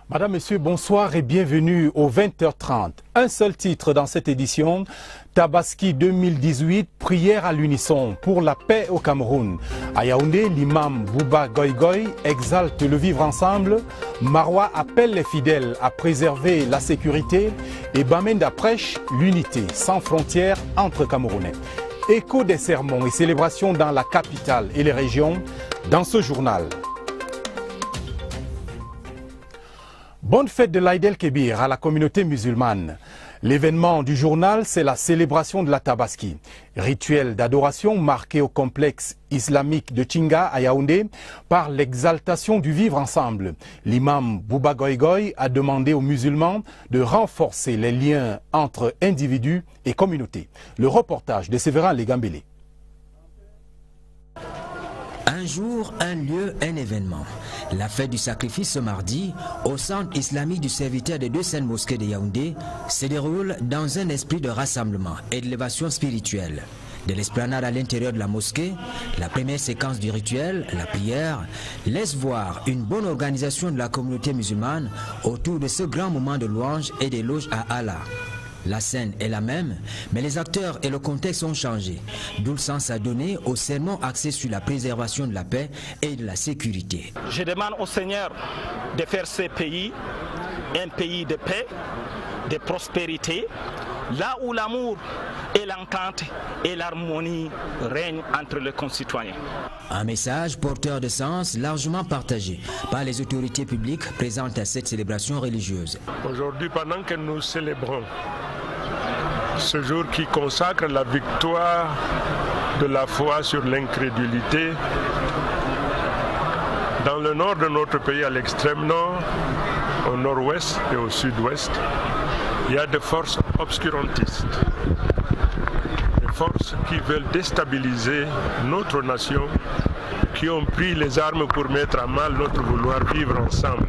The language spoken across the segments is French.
Madame, Monsieur, bonsoir et bienvenue au 20h30. Un seul titre dans cette édition, Tabaski 2018, prière à l'unisson pour la paix au Cameroun. À Yaoundé, l'imam Bouba Goïgoï exalte le vivre ensemble. Marois appelle les fidèles à préserver la sécurité et Bamenda prêche l'unité sans frontières entre Camerounais. Écho des sermons et célébrations dans la capitale et les régions dans ce journal. Bonne fête de l'Aïd el-Kébir à la communauté musulmane. L'événement du journal, c'est la célébration de la Tabaski. Rituel d'adoration marqué au complexe islamique de Tchinga à Yaoundé par l'exaltation du vivre ensemble. L'imam Bouba Goïgoï a demandé aux musulmans de renforcer les liens entre individus et communautés. Le reportage de Séverin Legambélé. Un jour, un lieu, un événement. La fête du sacrifice ce mardi, au centre islamique du serviteur des deux saintes mosquées de Yaoundé, se déroule dans un esprit de rassemblement et d'élévation spirituelle. De l'esplanade à l'intérieur de la mosquée, la première séquence du rituel, la prière, laisse voir une bonne organisation de la communauté musulmane autour de ce grand moment de louange et d'éloge à Allah. La scène est la même, mais les acteurs et le contexte ont changé, d'où le sens à donner au sermon axé sur la préservation de la paix et de la sécurité. Je demande au Seigneur de faire ce pays un pays de paix, de prospérité, là où l'amour et l'entente et l'harmonie règnent entre les concitoyens. Un message porteur de sens largement partagé par les autorités publiques présentes à cette célébration religieuse. Aujourd'hui, pendant que nous célébrons ce jour qui consacre la victoire de la foi sur l'incrédulité, dans le nord de notre pays, à l'extrême nord, au nord-ouest et au sud-ouest, il y a des forces obscurantistes, des forces qui veulent déstabiliser notre nation, qui ont pris les armes pour mettre à mal notre vouloir vivre ensemble.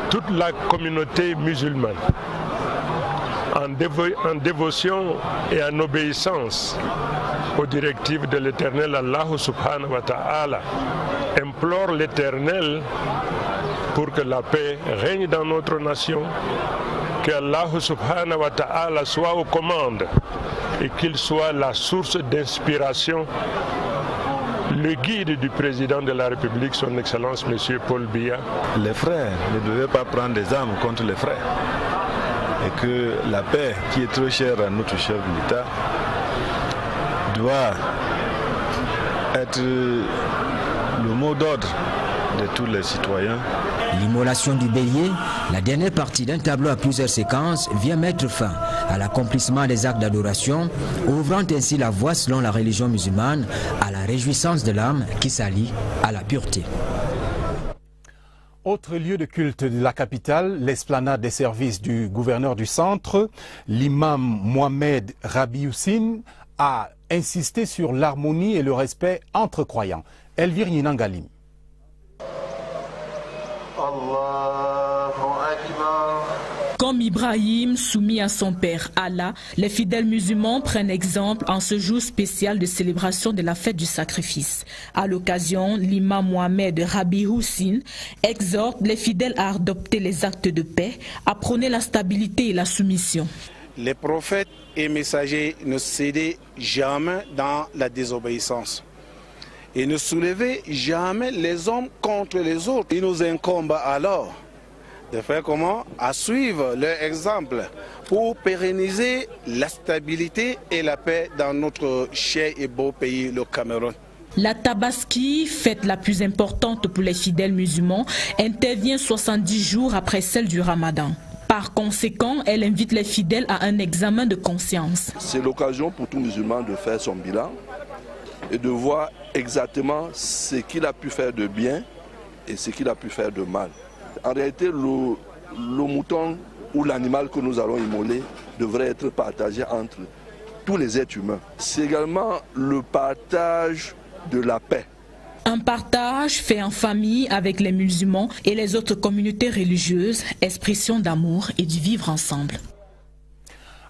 Toute la communauté musulmane, en dévotion et en obéissance aux directives de l'Éternel Allah subhanahu wa ta'ala, implore l'Éternel pour que la paix règne dans notre nation, que Allah subhanahu wa ta'ala soit aux commandes et qu'il soit la source d'inspiration, le guide du président de la République, son Excellence M. Paul Biya. Les frères ne devaient pas prendre des armes contre les frères. Et que la paix, qui est trop chère à notre chef de l'État, doit être le mot d'ordre de tous les citoyens. L'immolation du bélier, la dernière partie d'un tableau à plusieurs séquences, vient mettre fin à l'accomplissement des actes d'adoration, ouvrant ainsi la voie selon la religion musulmane à la réjouissance de l'âme qui s'allie à la pureté. Autre lieu de culte de la capitale, l'esplanade des services du gouverneur du centre, l'imam Mohamed Rabioussine a insisté sur l'harmonie et le respect entre croyants. Elvire Ninangalim. Comme Ibrahim, soumis à son père Allah, les fidèles musulmans prennent exemple en ce jour spécial de célébration de la fête du sacrifice. À l'occasion, l'imam Mohamed Rabioussine exhorte les fidèles à adopter les actes de paix, à prôner la stabilité et la soumission. Les prophètes et messagers ne cédaient jamais dans la désobéissance et ne soulevaient jamais les hommes contre les autres. Il nous incombe alors de faire comment? À suivre leur exemple pour pérenniser la stabilité et la paix dans notre cher et beau pays, le Cameroun. La Tabaski, fête la plus importante pour les fidèles musulmans, intervient 70 jours après celle du Ramadan. Par conséquent, elle invite les fidèles à un examen de conscience. C'est l'occasion pour tout musulman de faire son bilan et de voir exactement ce qu'il a pu faire de bien et ce qu'il a pu faire de mal. En réalité, le mouton ou l'animal que nous allons immoler devrait être partagé entre tous les êtres humains. C'est également le partage de la paix. Un partage fait en famille avec les musulmans et les autres communautés religieuses, expression d'amour et du vivre ensemble.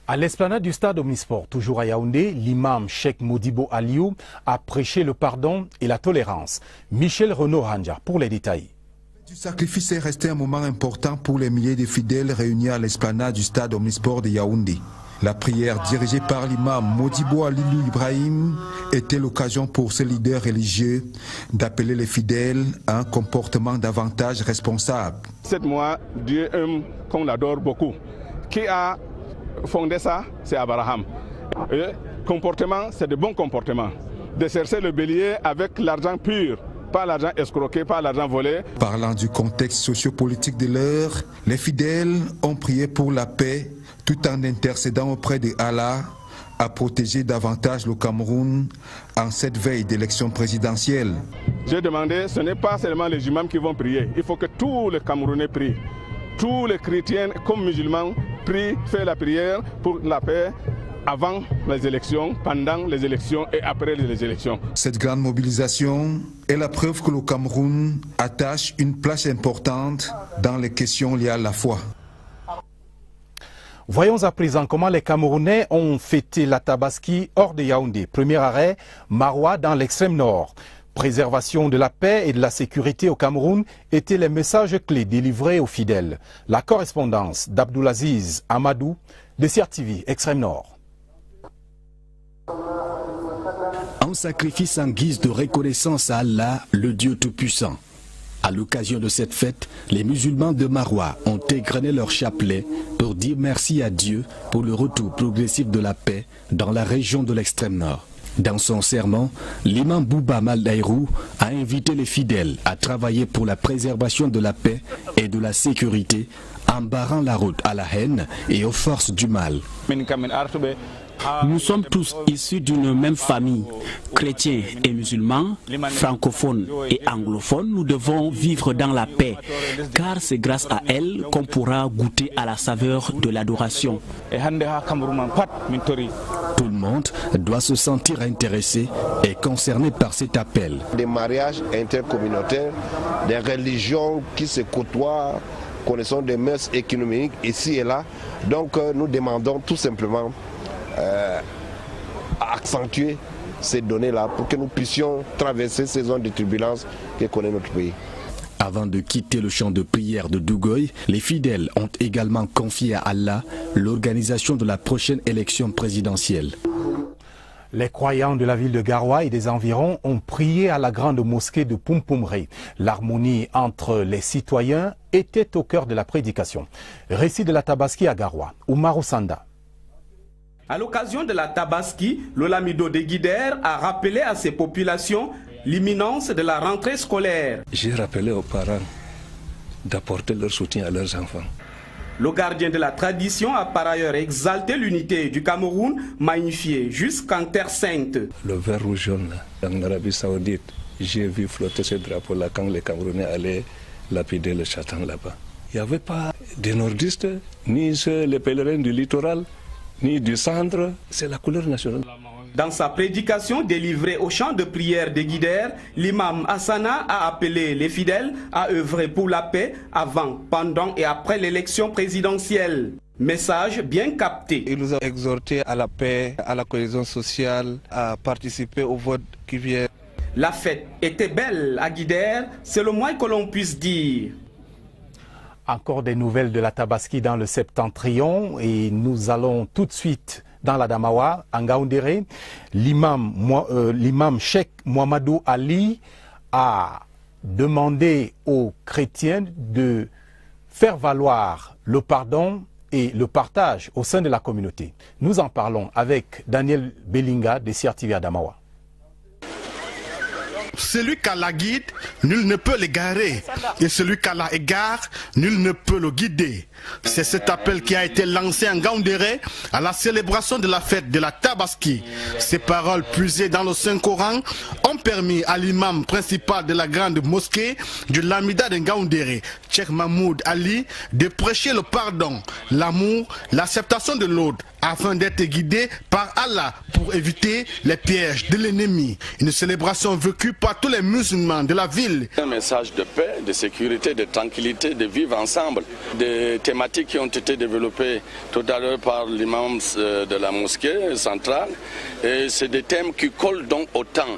À l'esplanade du stade Omnisport, toujours à Yaoundé, l'imam Cheikh Modibo Aliou a prêché le pardon et la tolérance. Michel Renaud Ranja pour les détails. Le sacrifice est resté un moment important pour les milliers de fidèles réunis à l'esplanade du stade Omnisport de Yaoundé. La prière dirigée par l'imam Modibo Alilou Ibrahim était l'occasion pour ce leader religieux d'appeler les fidèles à un comportement davantage responsable. 7 mois, Dieu aime qu'on adore beaucoup. Qui a fondé ça? C'est Abraham. Et comportement, c'est de bons comportements. De chercher le bélier avec l'argent pur, pas l'argent escroqué, pas l'argent volé. Parlant du contexte sociopolitique de l'heure, les fidèles ont prié pour la paix tout en intercédant auprès de Allah à protéger davantage le Cameroun en cette veille d'élection présidentielle. J'ai demandé, ce n'est pas seulement les imams qui vont prier, il faut que tous les Camerounais prient. Tous les chrétiens comme musulmans prient, font la prière pour la paix avant les élections, pendant les élections et après les élections. Cette grande mobilisation est la preuve que le Cameroun attache une place importante dans les questions liées à la foi. Voyons à présent comment les Camerounais ont fêté la Tabaski hors de Yaoundé. Premier arrêt, Maroua dans l'extrême nord. Préservation de la paix et de la sécurité au Cameroun étaient les messages clés délivrés aux fidèles. La correspondance d'Abdoulaziz Amadou de CRTV Extrême Nord. Un sacrifice en guise de reconnaissance à Allah, le Dieu Tout-Puissant. À l'occasion de cette fête, les musulmans de Maroua ont égrené leur chapelet pour dire merci à Dieu pour le retour progressif de la paix dans la région de l'extrême nord. Dans son sermon, l'imam Bouba Maldaïrou a invité les fidèles à travailler pour la préservation de la paix et de la sécurité en barrant la route à la haine et aux forces du mal. Nous sommes tous issus d'une même famille, chrétiens et musulmans, francophones et anglophones. Nous devons vivre dans la paix, car c'est grâce à elle qu'on pourra goûter à la saveur de l'adoration. Tout le monde doit se sentir intéressé et concerné par cet appel. Des mariages intercommunautaires, des religions qui se côtoient, connaissons des mœurs économiques ici et là. Donc nous demandons tout simplement à accentuer ces données-là pour que nous puissions traverser ces zones de turbulence que connaît notre pays. Avant de quitter le champ de prière de Dougoy, les fidèles ont également confié à Allah l'organisation de la prochaine élection présidentielle. Les croyants de la ville de Garoua et des environs ont prié à la grande mosquée de Pumpumré. L'harmonie entre les citoyens était au cœur de la prédication. Récit de la Tabaski à Garoua, Oumarou Sanda. À l'occasion de la Tabaski, l'Olamido de Guider a rappelé à ses populations l'imminence de la rentrée scolaire. J'ai rappelé aux parents d'apporter leur soutien à leurs enfants. Le gardien de la tradition a par ailleurs exalté l'unité du Cameroun, magnifiée jusqu'en Terre Sainte. Le vert rouge jaune, en Arabie Saoudite, j'ai vu flotter ce drapeau-là quand les Camerounais allaient lapider le châtain là-bas. Il n'y avait pas de nordistes, ni les pèlerins du littoral, ni du centre, c'est la couleur nationale. Dans sa prédication délivrée au champ de prière de Guider, l'imam Hassana a appelé les fidèles à œuvrer pour la paix avant, pendant et après l'élection présidentielle. Message bien capté. Il nous a exhorté à la paix, à la cohésion sociale, à participer au vote qui vient. La fête était belle à Guider, c'est le moins que l'on puisse dire. Encore des nouvelles de la Tabaski dans le septentrion et nous allons tout de suite dans la Damawa, en Gaoundéré. L'imam Cheikh Mohamedou Ali a demandé aux chrétiens de faire valoir le pardon et le partage au sein de la communauté. Nous en parlons avec Daniel Belinga de CRTV à Damawa. Celui qu'Allah guide, nul ne peut l'égarer. Et celui qu'Allah égare, nul ne peut le guider. C'est cet appel qui a été lancé en Gaoundéré à la célébration de la fête de la Tabaski. Ces paroles puisées dans le Saint-Coran ont permis à l'imam principal de la grande mosquée du Lamida de Gaoundéré, Cheikh Mahmoud Ali, de prêcher le pardon, l'amour, l'acceptation de l'autre, afin d'être guidé par Allah pour éviter les pièges de l'ennemi. Une célébration vécue par tous les musulmans de la ville. Un message de paix, de sécurité, de tranquillité, de vivre ensemble. Des thématiques qui ont été développées tout à l'heure par l'imam de la mosquée centrale. Et c'est des thèmes qui collent donc au temps.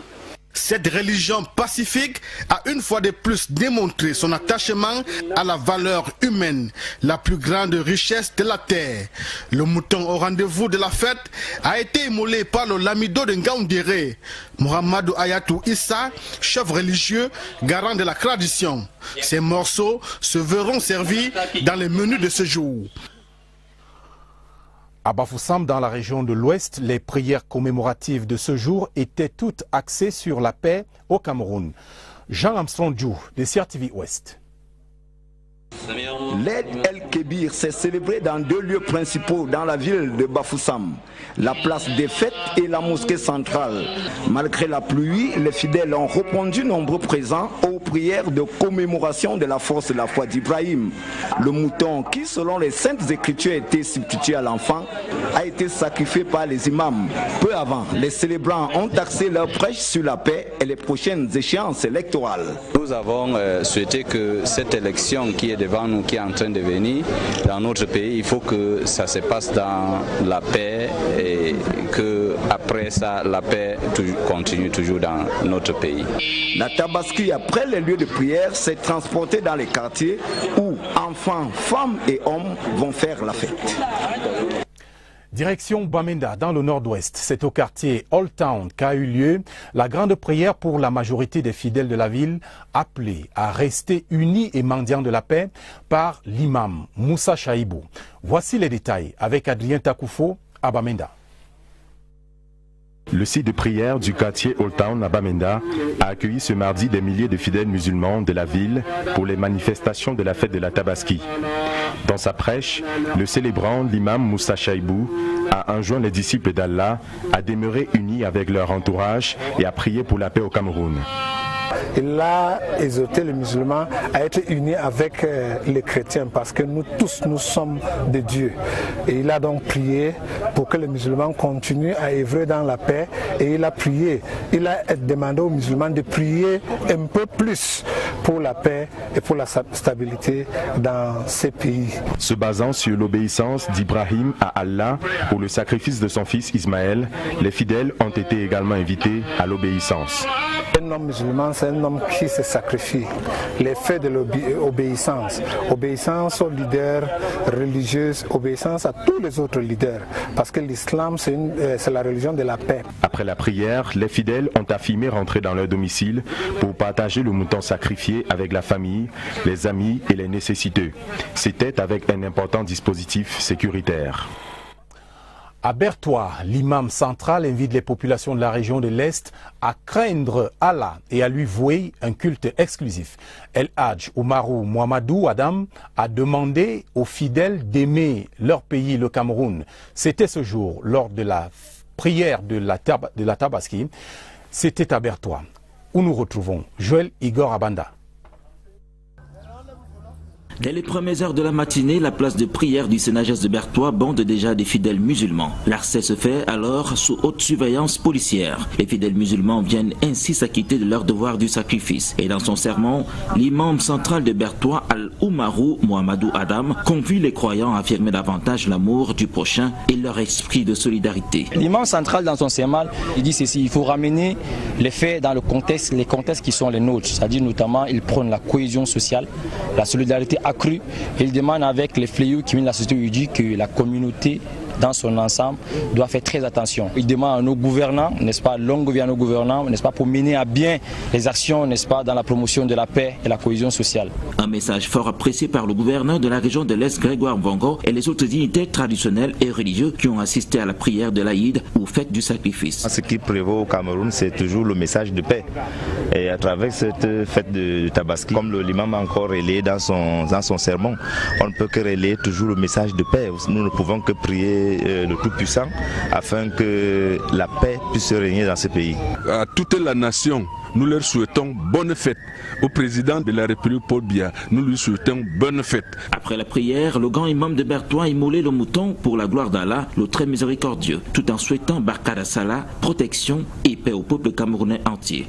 Cette religion pacifique a une fois de plus démontré son attachement à la valeur humaine, la plus grande richesse de la terre. Le mouton au rendez-vous de la fête a été immolé par le lamido de Ngaoundéré, Mohamedou Ayatou Issa, chef religieux, garant de la tradition. Ces morceaux se verront servis dans les menus de ce jour. À Bafoussam, dans la région de l'Ouest, les prières commémoratives de ce jour étaient toutes axées sur la paix au Cameroun. Jean Armstrong Djou, de CRTV Ouest. L'Aïd el-Kébir s'est célébré dans deux lieux principaux dans la ville de Bafoussam, la place des fêtes et la mosquée centrale. Malgré la pluie, les fidèles ont répondu nombreux présents aux prières de commémoration de la force de la foi d'Ibrahim. Le mouton qui, selon les saintes écritures, était substitué à l'enfant, a été sacrifié par les imams. Peu avant, les célébrants ont axé leur prêche sur la paix et les prochaines échéances électorales. Nous avons souhaité que cette élection qui est devant nous, qui est en train de venir dans notre pays, il faut que ça se passe dans la paix et que après ça, la paix continue toujours dans notre pays. La Tabaski, après les lieux de prière, s'est transportée dans les quartiers où enfants, femmes et hommes vont faire la fête. Direction Bamenda, dans le nord-ouest. C'est au quartier Old Town qu'a eu lieu la grande prière pour la majorité des fidèles de la ville, appelés à rester unis et mendiants de la paix par l'imam Moussa Chaïbou. Voici les détails avec Adrien Takoufo à Bamenda. Le site de prière du quartier Old Town à Bamenda a accueilli ce mardi des milliers de fidèles musulmans de la ville pour les manifestations de la fête de la Tabaski. Dans sa prêche, le célébrant, l'imam Moussa Chaïbou, a enjoint les disciples d'Allah à demeurer unis avec leur entourage et à prier pour la paix au Cameroun. Il a exhorté les musulmans à être unis avec les chrétiens parce que nous tous, nous sommes de Dieu. Et il a donc prié pour que les musulmans continuent à œuvrer dans la paix. Et il a prié, il a demandé aux musulmans de prier un peu plus pour la paix et pour la stabilité dans ces pays. Se basant sur l'obéissance d'Ibrahim à Allah pour le sacrifice de son fils Ismaël, les fidèles ont été également invités à l'obéissance. Un homme musulman, c'est un homme qui se sacrifie. Les faits de l'obéissance, obéissance aux leaders religieux, obéissance à tous les autres leaders, parce que l'islam, c'est la religion de la paix. Après la prière, les fidèles ont affirmé rentrer dans leur domicile pour partager le mouton sacrifié avec la famille, les amis et les nécessiteux. C'était avec un important dispositif sécuritaire. À Bertois, l'imam central invite les populations de la région de l'Est à craindre Allah et à lui vouer un culte exclusif. El Hadj Oumarou Mohamedou Adam a demandé aux fidèles d'aimer leur pays, le Cameroun. C'était ce jour, lors de la prière de la Tabaski. C'était à Bertois, où nous retrouvons Joël Igor Abanda. Dès les premières heures de la matinée, la place de prière du Sénagès de Bertois bande déjà des fidèles musulmans. L'accès se fait alors sous haute surveillance policière. Les fidèles musulmans viennent ainsi s'acquitter de leur devoir du sacrifice. Et dans son sermon, l'imam central de Bertois, Al-Oumarou Mohamedou Adam, convie les croyants à affirmer davantage l'amour du prochain et leur esprit de solidarité. L'imam central dans son sermon, il dit ceci: il faut ramener les faits dans le contexte, les contextes qui sont les nôtres. C'est-à-dire notamment, il prône la cohésion sociale, la solidarité accrue. Il demande avec les fléaux qui viennent de la société, il dit que la communauté dans son ensemble doit faire très attention. Il demande à nos gouvernants, n'est-ce pas, longue vie à nos gouvernants, n'est-ce pas, pour mener à bien les actions, n'est-ce pas, dans la promotion de la paix et la cohésion sociale. Un message fort apprécié par le gouverneur de la région de l'Est, Grégoire Mbongo, et les autres dignitaires traditionnels et religieux qui ont assisté à la prière de l'Aïd ou fête du sacrifice. Ce qui prévaut au Cameroun, c'est toujours le message de paix. Et à travers cette fête de Tabaski, comme l'imam a encore relayé dans son sermon, on ne peut que relayer toujours le message de paix. Nous ne pouvons que prier le Tout-Puissant afin que la paix puisse régner dans ce pays. À toute la nation, nous leur souhaitons bonne fête. Au président de la République, Paul Biya, nous lui souhaitons bonne fête. Après la prière, le grand imam de Bertois a immolé le mouton pour la gloire d'Allah, le très miséricordieux, tout en souhaitant Barkada Salah, protection et paix au peuple camerounais entier.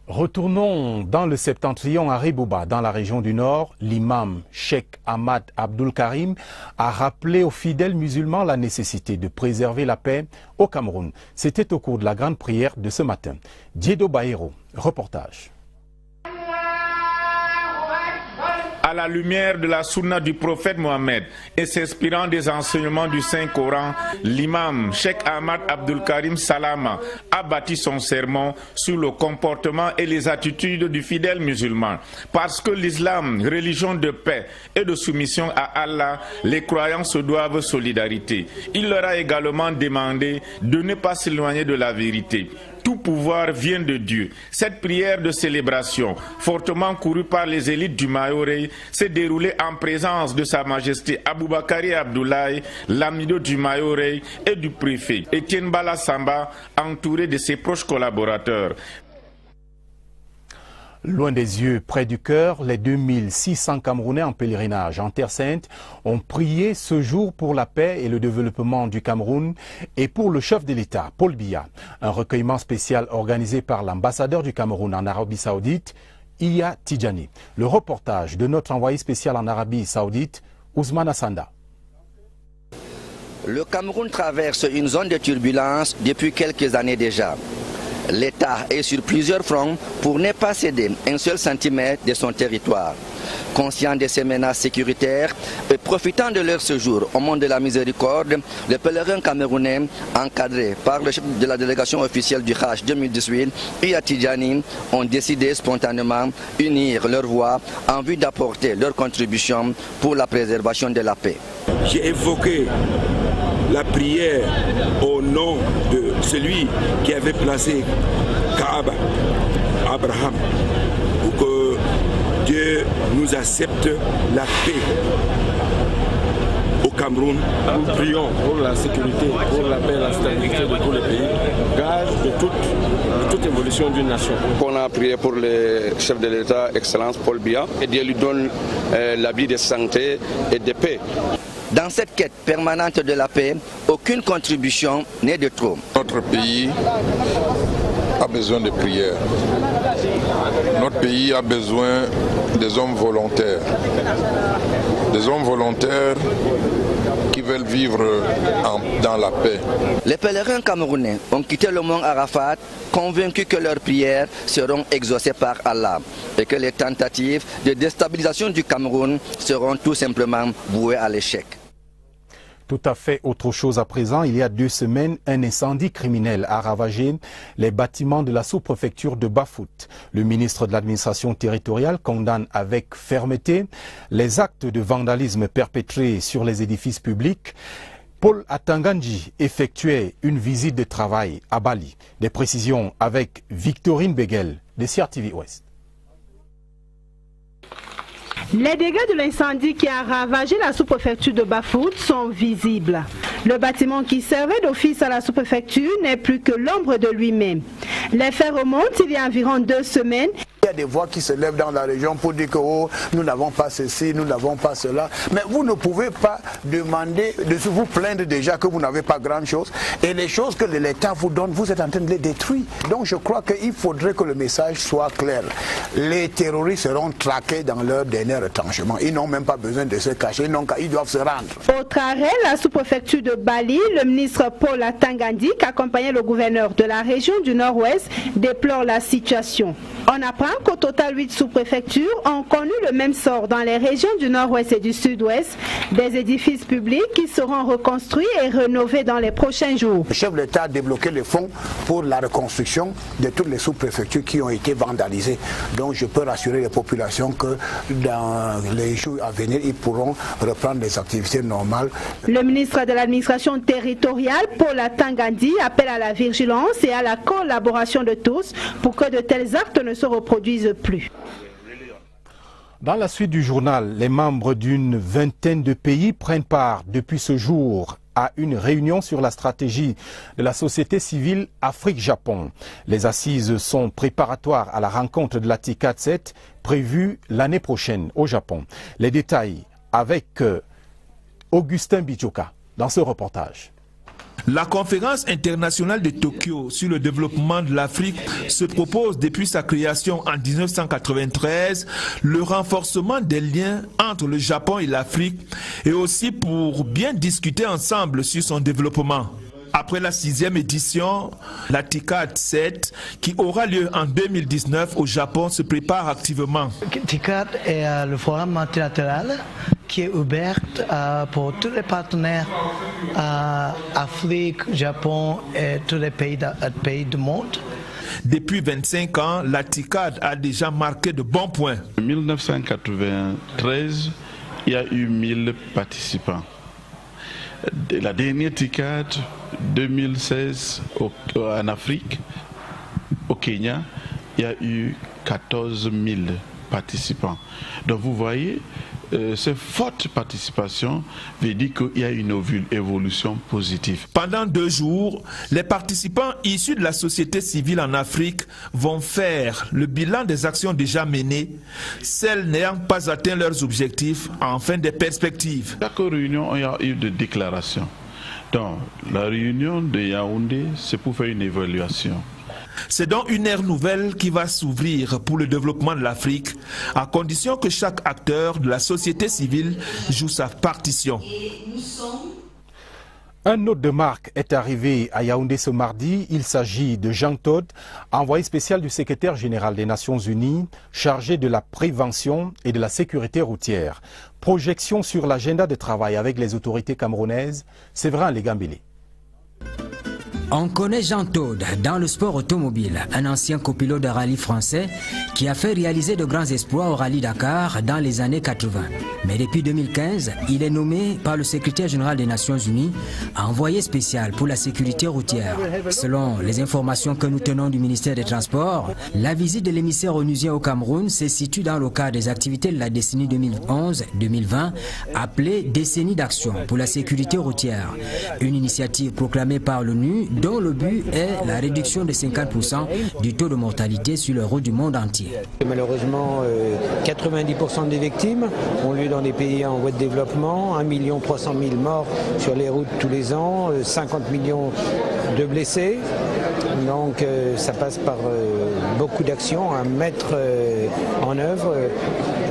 Retournons dans le septentrion à Ribouba, dans la région du Nord. L'imam Cheikh Ahmad Abdul Karim a rappelé aux fidèles musulmans la nécessité de préserver la paix au Cameroun. C'était au cours de la grande prière de ce matin. Diedo Baero, reportage. À la lumière de la sunna du prophète Mohammed et s'inspirant des enseignements du Saint-Coran, l'imam Cheikh Ahmad Abdul Karim Salama a bâti son sermon sur le comportement et les attitudes du fidèle musulman. Parce que l'islam, religion de paix et de soumission à Allah, les croyants se doivent solidarité. Il leur a également demandé de ne pas s'éloigner de la vérité. Tout pouvoir vient de Dieu. Cette prière de célébration, fortement courue par les élites du Mayoré, s'est déroulée en présence de Sa Majesté Aboubakari Abdoulaye, l'amido du Mayoré et du préfet Etienne Bala Samba, entouré de ses proches collaborateurs. Loin des yeux, près du cœur, les 2600 Camerounais en pèlerinage en Terre Sainte ont prié ce jour pour la paix et le développement du Cameroun et pour le chef de l'État, Paul Biya. Un recueillement spécial organisé par l'ambassadeur du Cameroun en Arabie Saoudite, Iya Tidjani. Le reportage de notre envoyé spécial en Arabie Saoudite, Ousmane Assanda. Le Cameroun traverse une zone de turbulence depuis quelques années déjà. L'État est sur plusieurs fronts pour ne pas céder un seul centimètre de son territoire. Conscient de ces menaces sécuritaires et profitant de leur séjour au monde de la miséricorde, les pèlerins camerounais, encadrés par le chef de la délégation officielle du Hajj 2018, Iya Tidjani, ont décidé spontanément unir leurs voix en vue d'apporter leur contribution pour la préservation de la paix. J'ai évoqué la prière au nom de celui qui avait placé Kaaba, Abraham, pour que Dieu nous accepte la paix au Cameroun. Nous prions pour la sécurité, pour la paix et la stabilité de tous les pays, gage de toute évolution d'une nation. On a prié pour le chef de l'État, Excellence Paul Biya, et Dieu lui donne la vie de santé et de paix. Dans cette quête permanente de la paix, aucune contribution n'est de trop. Notre pays a besoin de prières. Notre pays a besoin des hommes volontaires. Des hommes volontaires qui veulent vivre dans la paix. Les pèlerins camerounais ont quitté le mont Arafat, convaincus que leurs prières seront exaucées par Allah et que les tentatives de déstabilisation du Cameroun seront tout simplement vouées à l'échec. Tout à fait autre chose à présent. Il y a 2 semaines, un incendie criminel a ravagé les bâtiments de la sous-préfecture de Bafoutte. Le ministre de l'administration territoriale condamne avec fermeté les actes de vandalisme perpétrés sur les édifices publics. Paul Atangandji effectuait une visite de travail à Bali. Des précisions avec Victorine Beguel de CRTV Ouest. Les dégâts de l'incendie qui a ravagé la sous-préfecture de Bafoutte sont visibles. Le bâtiment qui servait d'office à la sous-préfecture n'est plus que l'ombre de lui-même. Les faits remontent il y a environ 2 semaines. Il y a des voix qui se lèvent dans la région pour dire que oh, nous n'avons pas ceci, nous n'avons pas cela. Mais vous ne pouvez pas demander de vous plaindre déjà que vous n'avez pas grand-chose. Et les choses que l'État vous donne, vous êtes en train de les détruire. Donc je crois qu'il faudrait que le message soit clair. Les terroristes seront traqués dans leur dernier retranchement. Ils n'ont même pas besoin de se cacher, ils doivent se rendre. Autre arrêt, la sous-préfecture de Bali, le ministre Paul Atangandji, qui accompagnait le gouverneur de la région du Nord-Ouest, déplore la situation. On apprend qu'au total 8 sous-préfectures ont connu le même sort dans les régions du Nord-Ouest et du Sud-Ouest, des édifices publics qui seront reconstruits et rénovés dans les prochains jours. Le chef de l'État a débloqué les fonds pour la reconstruction de toutes les sous-préfectures qui ont été vandalisées. Donc je peux rassurer les populations que dans les jours à venir, ils pourront reprendre des activités normales. Le ministre de l'administration territoriale, Paul Atangandji, appelle à la vigilance et à la collaboration de tous pour que de tels actes ne se reproduisent plus. Dans la suite du journal, les membres d'une vingtaine de pays prennent part depuis ce jour à une réunion sur la stratégie de la société civile Afrique-Japon. Les assises sont préparatoires à la rencontre de la TICAD-7 prévue l'année prochaine au Japon. Les détails avec Augustin Bijoka dans ce reportage. La conférence internationale de Tokyo sur le développement de l'Afrique se propose depuis sa création en 1993 le renforcement des liens entre le Japon et l'Afrique et aussi pour bien discuter ensemble sur son développement. Après la 6e édition, la TICAD 7, qui aura lieu en 2019 au Japon, se prépare activement. TICAD est le forum multilatéral qui est ouvert pour tous les partenaires Afrique, Japon et tous les pays du monde. Depuis 25 ans, la TICAD a déjà marqué de bons points. En 1993, il y a eu 1000 participants. La dernière TICAD 2016 en Afrique, au Kenya, il y a eu 14 000 participants. Donc vous voyez, cette forte participation veut dire qu'il y a une évolution positive. Pendant 2 jours, les participants issus de la société civile en Afrique vont faire le bilan des actions déjà menées, celles n'ayant pas atteint leurs objectifs, enfin des perspectives. Chaque réunion, il y a eu des déclarations. Donc, la réunion de Yaoundé, c'est pour faire une évaluation. C'est donc une ère nouvelle qui va s'ouvrir pour le développement de l'Afrique, à condition que chaque acteur de la société civile joue sa partition. Un hôte de marque est arrivé à Yaoundé ce mardi. Il s'agit de Jean Todt, envoyé spécial du secrétaire général des Nations Unies, chargé de la prévention et de la sécurité routière. Projection sur l'agenda de travail avec les autorités camerounaises, Séverin Legambélé. On connaît Jean Todt dans le sport automobile, un ancien copilote de rallye français qui a fait réaliser de grands exploits au rallye Dakar dans les années 80. Mais depuis 2015, il est nommé par le secrétaire général des Nations Unies envoyé spécial pour la sécurité routière. Selon les informations que nous tenons du ministère des Transports, la visite de l'émissaire onusien au Cameroun se situe dans le cadre des activités de la décennie 2011-2020 appelée Décennie d'action pour la sécurité routière, une initiative proclamée par l'ONU dont le but est la réduction de 50% du taux de mortalité sur les routes du monde entier. Malheureusement, 90% des victimes ont lieu dans des pays en voie de développement, 1 300 000 morts sur les routes tous les ans, 50 millions de blessés. Donc ça passe par beaucoup d'actions à mettre en œuvre.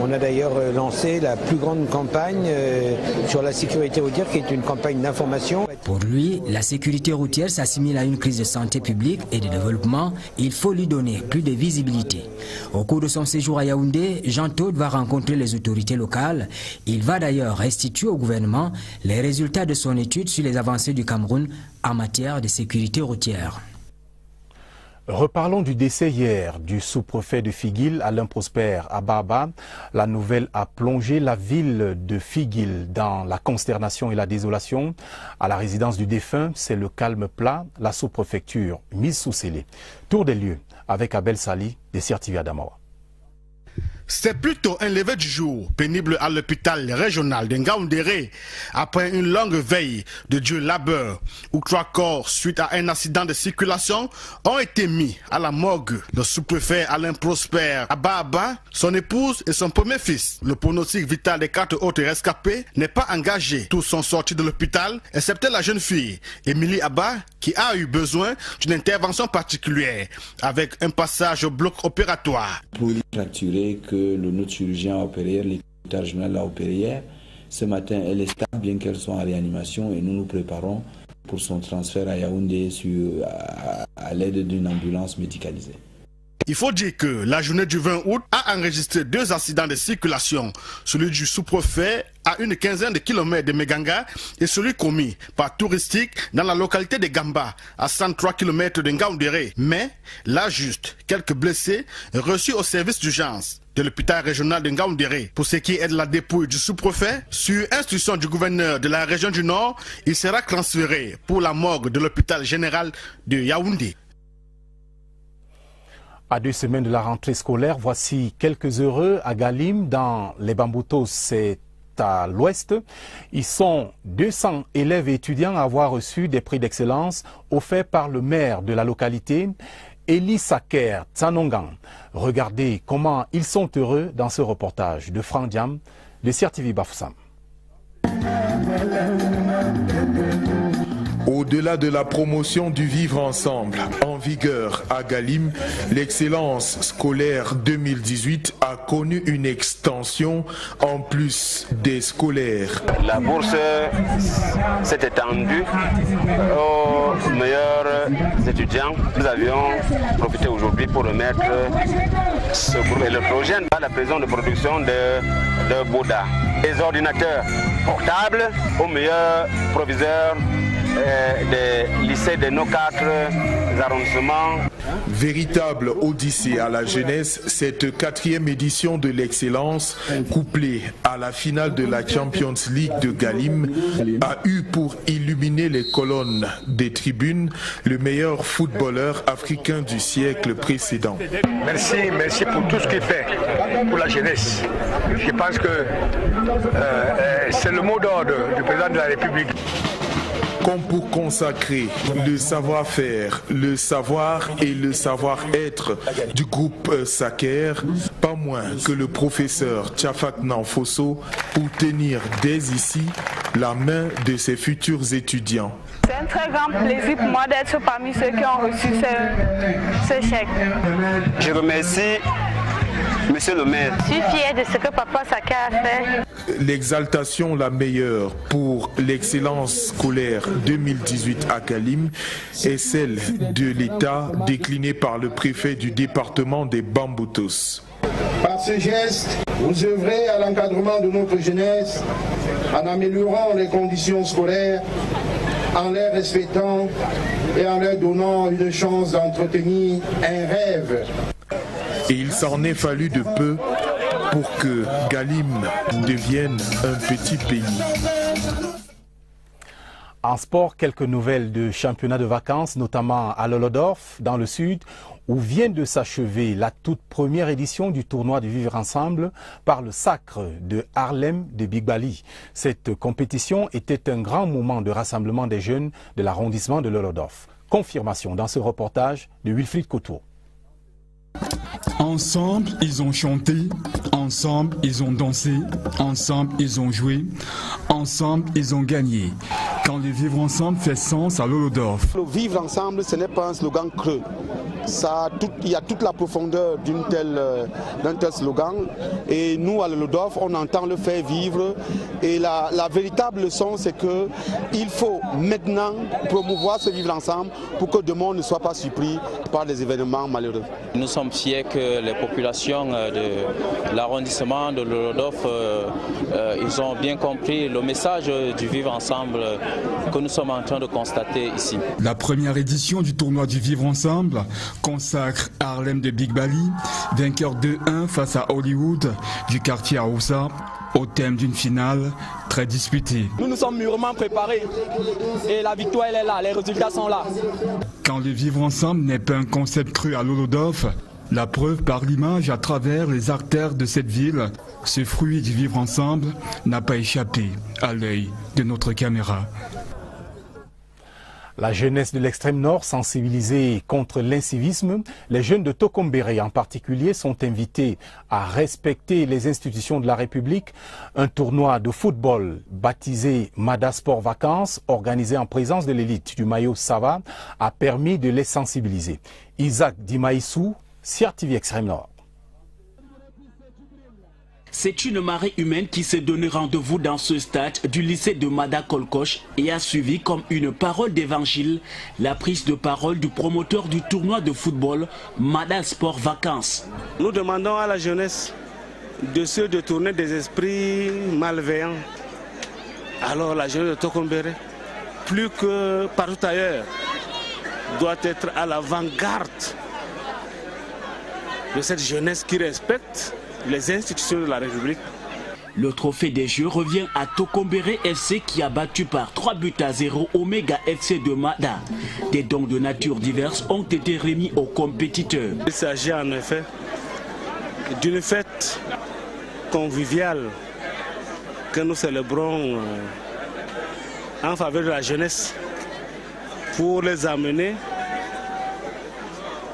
On a d'ailleurs lancé la plus grande campagne sur la sécurité routière qui est une campagne d'information. Pour lui, la sécurité routière s'assimile à une crise de santé publique et de développement. Il faut lui donner plus de visibilité. Au cours de son séjour à Yaoundé, Jean Todt va rencontrer les autorités locales. Il va d'ailleurs restituer au gouvernement les résultats de son étude sur les avancées du Cameroun en matière de sécurité routière. Reparlons du décès hier du sous-préfet de Figuil, Alain Prosper Ababa. La nouvelle a plongé la ville de Figuil dans la consternation et la désolation. À la résidence du défunt, c'est le calme plat, la sous-préfecture mise sous scellé. Tour des lieux avec Abel Sali de CRTV Adamawa. C'est plutôt un lever du jour pénible à l'hôpital régional de Ngaoundéré après une longue veille de Dieu labeur où 3 corps suite à un accident de circulation ont été mis à la morgue. Le sous-préfet Alain Prosper Ababa, son épouse et son premier fils. Le pronostic vital des 4 autres rescapés n'est pas engagé. Tous sont sortis de l'hôpital excepté la jeune fille Émilie Abba qui a eu besoin d'une intervention particulière avec un passage au bloc opératoire. Pour lui fracturer que le neurochirurgien a opéré hier, l'équipe régionale a opéré hier. Ce matin, elle est stable, bien qu'elle soit en réanimation, et nous nous préparons pour son transfert à Yaoundé à l'aide d'une ambulance médicalisée. Il faut dire que la journée du 20 août a enregistré 2 accidents de circulation, celui du sous-préfet à une quinzaine de kilomètres de Meganga et celui commis par Touristique dans la localité de Gamba à 103 km de Ngaoundéré. Mais là juste, quelques blessés reçus au service d'urgence de l'hôpital régional de Ngaoundéré. Pour ce qui est de la dépouille du sous-préfet, sur instruction du gouverneur de la région du Nord, il sera transféré pour la morgue de l'hôpital général de Yaoundé. À 2 semaines de la rentrée scolaire, voici quelques heureux à Galim, dans les Bamboutos, c'est à l'ouest. Ils sont 200 élèves et étudiants à avoir reçu des prix d'excellence offerts par le maire de la localité, Eli Saker Tsanongan. Regardez comment ils sont heureux dans ce reportage de Franck Diam de CRTV Bafoussam. Au Au-delà de la promotion du vivre ensemble en vigueur à Galim, l'excellence scolaire 2018 a connu une extension en plus des scolaires. La bourse s'est étendue aux meilleurs étudiants. Nous avions profité aujourd'hui pour remettre ce groupe et le projet à la prison de production de Bouddha. Les ordinateurs portables aux meilleurs proviseurs des lycées de nos 4 arrondissements. Véritable odyssée à la jeunesse, cette 4e édition de l'excellence, couplée à la finale de la Champions League de Galim, a eu pour illuminer les colonnes des tribunes le meilleur footballeur africain du siècle précédent. Merci pour tout ce qu'il fait pour la jeunesse. Je pense que c'est le mot d'ordre du président de la République. Comme pour consacrer le savoir-faire, le savoir et le savoir-être du groupe Saker, pas moins que le professeur Tchafak Nanfosso pour tenir dès ici la main de ses futurs étudiants. C'est un très grand plaisir pour moi d'être parmi ceux qui ont reçu ce chèque. Je remercie Monsieur le maire. Je suis fier de ce que Papa Saker a fait. L'exaltation la meilleure pour l'excellence scolaire 2018 à Galim est celle de l'État déclinée par le préfet du département des Bamboutos. Par ce geste, vous œuvrez à l'encadrement de notre jeunesse en améliorant les conditions scolaires, en les respectant et en leur donnant une chance d'entretenir un rêve. Et il s'en est fallu de peu pour que Galim devienne un petit pays. En sport, quelques nouvelles de championnat de vacances, notamment à Lolodorf, dans le sud, où vient de s'achever la toute première édition du tournoi de Vivre Ensemble par le Sacre de Harlem de Big Bali. Cette compétition était un grand moment de rassemblement des jeunes de l'arrondissement de Lolodorf. Confirmation dans ce reportage de Wilfried Couture. Ensemble, ils ont chanté, ensemble, ils ont dansé, ensemble, ils ont joué, ensemble, ils ont gagné. Quand le vivre ensemble fait sens à Lolodorf. Le vivre ensemble, ce n'est pas un slogan creux. Il y a toute la profondeur d'un tel slogan. Et nous, à Lolodorf, on entend le faire vivre. Et la véritable leçon, c'est qu'il faut maintenant promouvoir ce vivre ensemble pour que demain on ne soit pas surpris par des événements malheureux. Nous sommes fiers que les populations de l'arrondissement de Lolodorf, ils ont bien compris le message du vivre ensemble que nous sommes en train de constater ici. La première édition du tournoi du vivre ensemble consacre Harlem de Big Bali, vainqueur 2-1 face à Hollywood du quartier Aoussa, au thème d'une finale très disputée. Nous nous sommes mûrement préparés et la victoire elle est là, les résultats sont là. Quand le vivre ensemble n'est pas un concept cru à Lolodorf, la preuve par l'image à travers les artères de cette ville, ce fruit du vivre ensemble n'a pas échappé à l'œil de notre caméra. La jeunesse de l'extrême nord sensibilisée contre l'incivisme, les jeunes de Tokombéré en particulier sont invités à respecter les institutions de la République. Un tournoi de football baptisé Mada Sport Vacances, organisé en présence de l'élite du maillot Sava, a permis de les sensibiliser. Isaac Dimaïsou, CRTV Extrême Nord. C'est une marée humaine qui s'est donné rendez-vous dans ce stade du lycée de Mada Kolkoch et a suivi comme une parole d'évangile la prise de parole du promoteur du tournoi de football Mada Sport Vacances. Nous demandons à la jeunesse de se détourner des esprits malveillants. Alors la jeunesse de Tokombéré, plus que partout ailleurs, doit être à l'avant-garde de cette jeunesse qui respecte les institutions de la République. Le trophée des Jeux revient à Tokombéré FC qui a battu par 3-0 Omega FC de Mada. Des dons de nature diverses ont été remis aux compétiteurs. Il s'agit en effet d'une fête conviviale que nous célébrons en faveur de la jeunesse pour les amener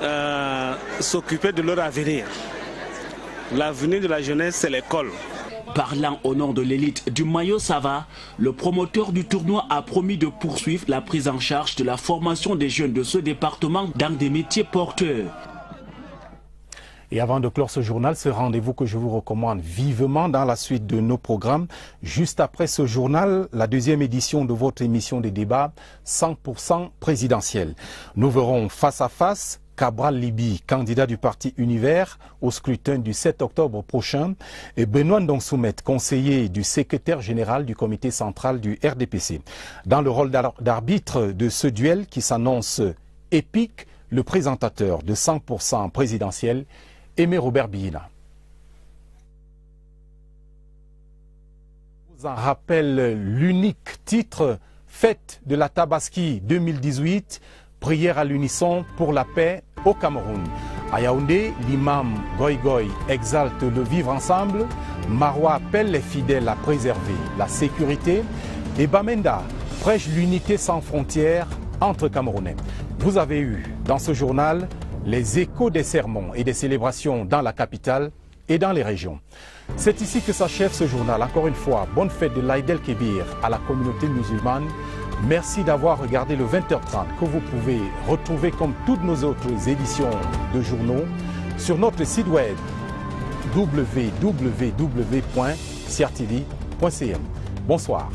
à s'occuper de leur avenir. L'avenir de la jeunesse, c'est l'école. Parlant au nom de l'élite du maillot Sava, le promoteur du tournoi a promis de poursuivre la prise en charge de la formation des jeunes de ce département dans des métiers porteurs. Et avant de clore ce journal, ce rendez-vous que je vous recommande vivement dans la suite de nos programmes. Juste après ce journal, la deuxième édition de votre émission de débat 100% présidentielle. Nous verrons face à face Cabral Libi, candidat du parti Univers au scrutin du 7 octobre prochain, et Benoît Ndong-Soumet, conseiller du secrétaire général du comité central du RDPC. Dans le rôle d'arbitre de ce duel qui s'annonce épique, le présentateur de 100% présidentiel, Aimé Robert Biyina. Je vous en rappelle l'unique titre Fête de la Tabaski 2018, prière à l'unisson pour la paix au Cameroun. À Yaoundé, l'imam Goy Goy exalte le vivre ensemble, Marois appelle les fidèles à préserver la sécurité et Bamenda prêche l'unité sans frontières entre Camerounais. Vous avez eu dans ce journal les échos des sermons et des célébrations dans la capitale et dans les régions. C'est ici que s'achève ce journal. Encore une fois, bonne fête de l'Aïd el-Kébir à la communauté musulmane. Merci d'avoir regardé le 20h30 que vous pouvez retrouver comme toutes nos autres éditions de journaux sur notre site web www.crtv.cm. Bonsoir.